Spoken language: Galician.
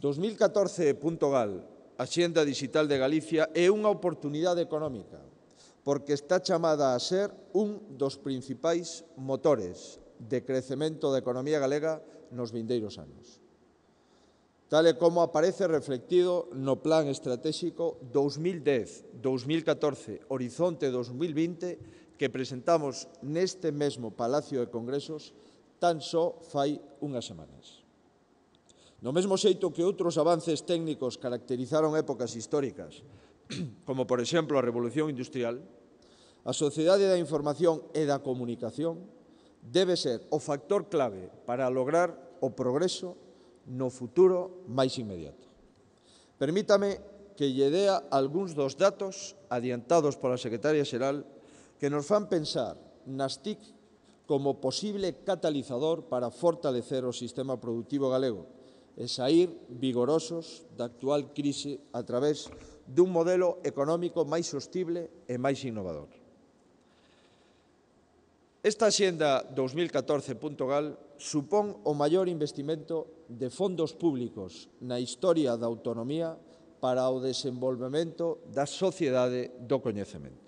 2014.gal, Axenda Digital de Galicia, é unha oportunidade económica, porque está chamada a ser un dos principais motores de crecemento da economía galega nos vindeiros anos. Tal e como aparece reflectido no Plan Estratégico 2010-2014, Horizonte 2020, que presentamos neste mesmo Palacio de Congresos tan só fai unhas semanas. Do mesmo xeito que outros avances técnicos caracterizaron épocas históricas, como, por exemplo, a Revolución Industrial, a sociedade da información e da comunicación debe ser o factor clave para lograr o progreso no futuro máis inmediato. Permítame que lle dea algúns dos datos adiantados pola Secretaria Xeral que nos fan pensar nas TIC como posible catalizador para fortalecer o sistema productivo galego e saír vigorosos da actual crise a través dun modelo económico máis sostible e máis innovador. Esta Axenda 2014.gal supón o maior investimento de fondos públicos na historia da autonomía para o desenvolvemento da sociedade do coñecemento.